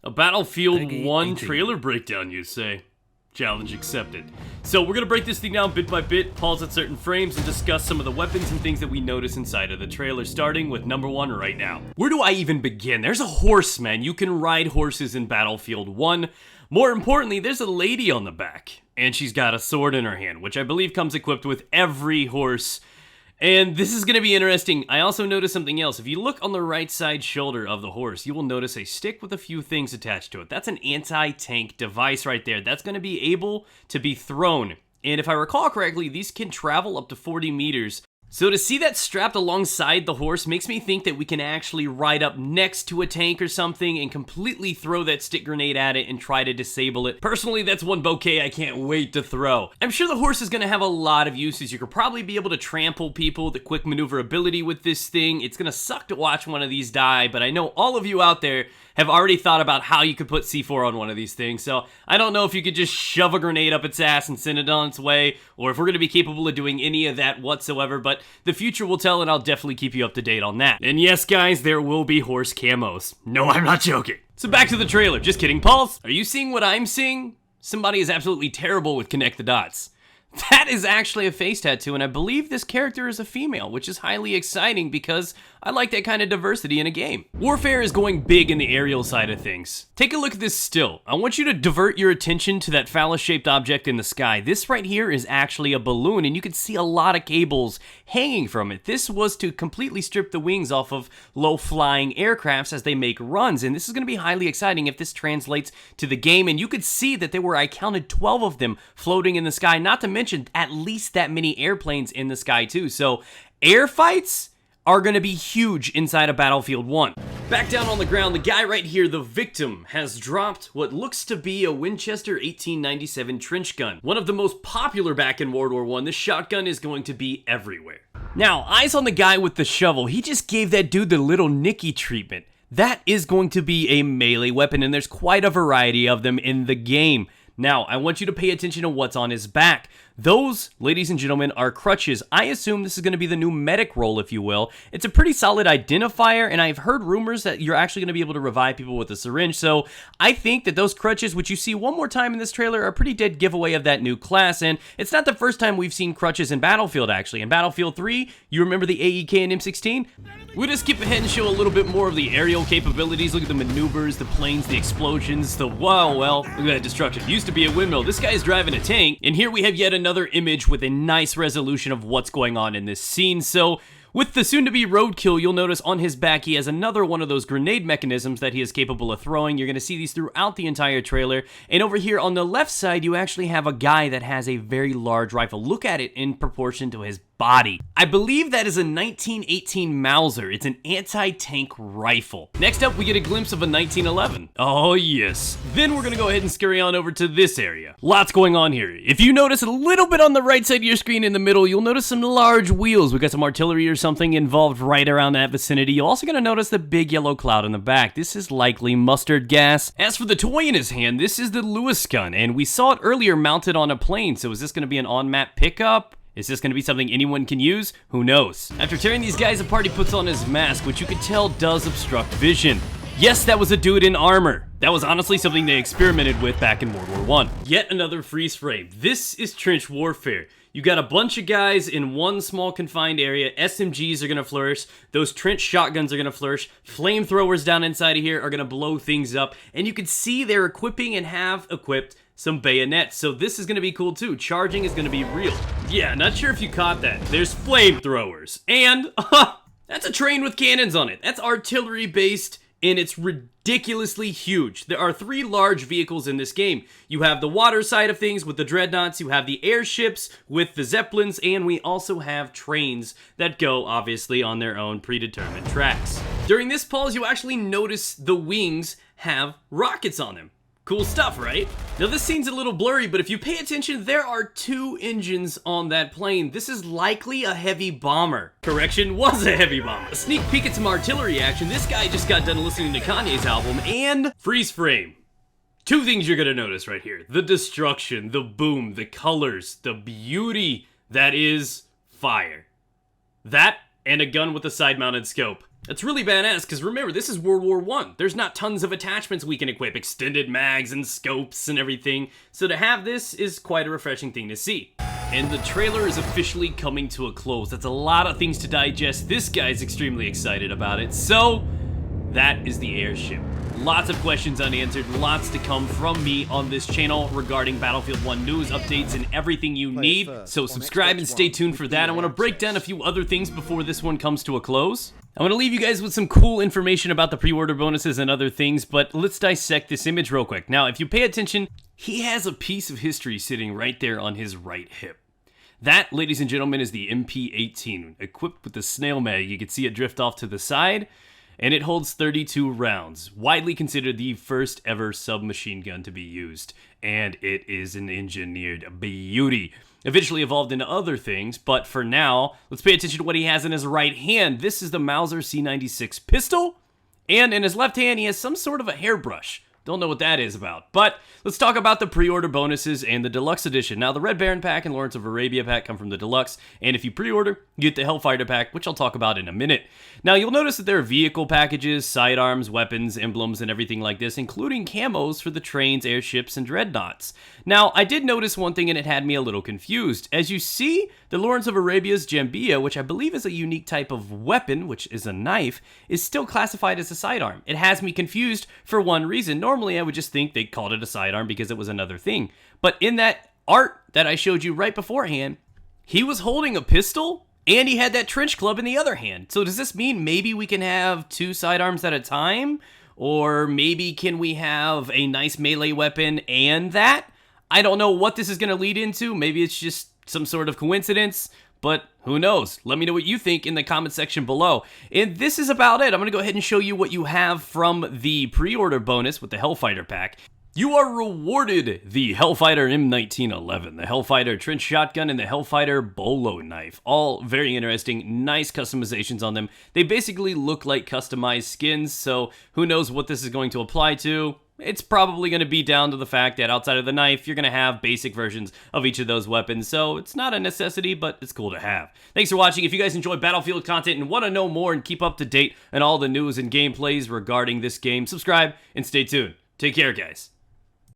A Battlefield 1 trailer breakdown, you say? Challenge accepted. So we're gonna break this thing down bit by bit, pause at certain frames, and discuss some of the weapons and things that we notice inside of the trailer, starting with number 1 right now. Where do I even begin? There's a horse, man. You can ride horses in Battlefield 1. More importantly, there's a lady on the back, and she's got a sword in her hand, which I believe comes equipped with every horse. And this is going to be interesting. I also noticed something else. If you look on the right side shoulder of the horse, you will notice a stick with a few things attached to it. That's an anti-tank device right there. That's going to be able to be thrown. And if I recall correctly, these can travel up to 40 meters. So to see that strapped alongside the horse makes me think that we can actually ride up next to a tank or something and completely throw that stick grenade at it and try to disable it. Personally, that's one bouquet I can't wait to throw. I'm sure the horse is going to have a lot of uses. You could probably be able to trample people, the quick maneuverability with this thing. It's going to suck to watch one of these die, but I know all of you out there have already thought about how you could put C4 on one of these things, so I don't know if you could just shove a grenade up its ass and send it on its way, or if we're going to be capable of doing any of that whatsoever, but the future will tell, and I'll definitely keep you up to date on that. And yes, guys, there will be horse camos. No, I'm not joking. So back to the trailer. Just kidding. Pulse, are you seeing what I'm seeing? Somebody is absolutely terrible with connect the dots. That is actually a face tattoo, and I believe this character is a female, which is highly exciting because I like that kind of diversity in a game. Warfare is going big in the aerial side of things. Take a look at this still. I want you to divert your attention to that phallus-shaped object in the sky. This right here is actually a balloon, and you can see a lot of cables hanging from it. This was to completely strip the wings off of low-flying aircrafts as they make runs, and this is going to be highly exciting if this translates to the game, and you could see that there were, I counted 12 of them floating in the sky, not to mention at least that many airplanes in the sky too. So air fights are going to be huge inside of Battlefield 1. Back down on the ground, the guy right here, the victim, has dropped what looks to be a Winchester 1897 trench gun. One of the most popular back in World War I, this shotgun is going to be everywhere. Now, eyes on the guy with the shovel. He just gave that dude the little Nicky treatment. That is going to be a melee weapon, and there's quite a variety of them in the game. Now, I want you to pay attention to what's on his back. Those, ladies and gentlemen, are crutches. I assume this is going to be the new medic role, if you will. It's a pretty solid identifier, and I've heard rumors that you're actually going to be able to revive people with a syringe, so I think that those crutches, which you see one more time in this trailer, are a pretty dead giveaway of that new class, and it's not the first time we've seen crutches in Battlefield, actually. In Battlefield 3, you remember the AEK and M16? We'll just skip ahead and show a little bit more of the aerial capabilities. Look at the maneuvers, the planes, the explosions, the wow, well, look at that destruction. Used to be a windmill. This guy is driving a tank, and here we have yet another image with a nice resolution of what's going on in this scene. So with the soon-to-be roadkill, you'll notice on his back he has another one of those grenade mechanisms that he is capable of throwing. You're going to see these throughout the entire trailer. And over here on the left side, you actually have a guy that has a very large rifle. Look at it in proportion to his body. I believe that is a 1918 Mauser. It's an anti-tank rifle. Next up, we get a glimpse of a 1911. Oh yes. Then we're gonna go ahead and scurry on over to this area. Lots going on here. If you notice a little bit on the right side of your screen in the middle, you'll notice some large wheels. We got some artillery or something involved right around that vicinity. You're also gonna notice the big yellow cloud in the back. This is likely mustard gas. As for the toy in his hand, this is the Lewis gun, and we saw it earlier mounted on a plane. So is this gonna be an on-map pickup? Is this going to be something anyone can use? Who knows? After tearing these guys apart, he puts on his mask, which you could tell does obstruct vision. Yes, that was a dude in armor. That was honestly something they experimented with back in World War I. Yet another freeze frame. This is trench warfare. You got a bunch of guys in one small confined area. SMGs are going to flourish. Those trench shotguns are going to flourish. Flamethrowers down inside of here are going to blow things up. And you can see they're equipping and have equipped some bayonets, so this is going to be cool too. Charging is going to be real. Yeah, not sure if you caught that. There's flamethrowers, and that's a train with cannons on it. That's artillery based, and it's ridiculously huge. There are 3 large vehicles in this game. You have the water side of things with the dreadnoughts, you have the airships with the zeppelins, and we also have trains that go, obviously, on their own predetermined tracks. During this pause, you actually notice the wings have rockets on them. Cool stuff, right? Now this scene's a little blurry, but if you pay attention, there are 2 engines on that plane. This is likely a heavy bomber. Correction, was a heavy bomber. A sneak peek at some artillery action. This guy just got done listening to Kanye's album, and freeze frame. 2 things you're gonna notice right here. The destruction, the boom, the colors, the beauty that is fire. That and a gun with a side-mounted scope. It's really badass, because remember, this is World War I. There's not tons of attachments we can equip, extended mags and scopes and everything, so to have this is quite a refreshing thing to see. And the trailer is officially coming to a close. That's a lot of things to digest. This guy's extremely excited about it, so that is the airship. Lots of questions unanswered, lots to come from me on this channel regarding Battlefield 1 news, updates, and everything you need. So subscribe and stay tuned for that. I want to break down a few other things before this one comes to a close. I want to leave you guys with some cool information about the pre-order bonuses and other things, but let's dissect this image real quick. Now, if you pay attention, he has a piece of history sitting right there on his right hip. That, ladies and gentlemen, is the MP18, equipped with the snail mag. You can see it drift off to the side, and it holds 32 rounds, widely considered the first ever submachine gun to be used, and it is an engineered beauty. Eventually evolved into other things, but for now, let's pay attention to what he has in his right hand. This is the Mauser C96 pistol, and in his left hand, he has some sort of a hairbrush. Don't know what that is about, but let's talk about the pre-order bonuses and the deluxe edition. Now, the Red Baron pack and Lawrence of Arabia pack come from the deluxe, and if you pre-order, you get the Hellfighter pack, which I'll talk about in a minute. Now, you'll notice that there are vehicle packages, sidearms, weapons, emblems, and everything like this, including camos for the trains, airships, and dreadnoughts. Now, I did notice one thing, and it had me a little confused. As you see, the Lawrence of Arabia's Jambia, which I believe is a unique type of weapon, which is a knife, is still classified as a sidearm. It has me confused for one reason. Normally, I would just think they called it a sidearm because it was another thing. But in that art that I showed you right beforehand, he was holding a pistol, and he had that trench club in the other hand. So does this mean maybe we can have two sidearms at a time? Or maybe can we have a nice melee weapon and that? I don't know what this is going to lead into. Maybe it's just some sort of coincidence, but who knows? Let me know what you think in the comment section below. And this is about it. I'm going to go ahead and show you what you have from the pre-order bonus with the Hellfighter pack. You are rewarded the Hellfighter M1911, the Hellfighter Trench Shotgun, and the Hellfighter Bolo Knife. All very interesting, nice customizations on them. They basically look like customized skins, so who knows what this is going to apply to. It's probably going to be down to the fact that outside of the knife, you're going to have basic versions of each of those weapons, so it's not a necessity, but it's cool to have. Thanks for watching. If you guys enjoy Battlefield content and want to know more and keep up to date on all the news and gameplays regarding this game, subscribe and stay tuned. Take care, guys.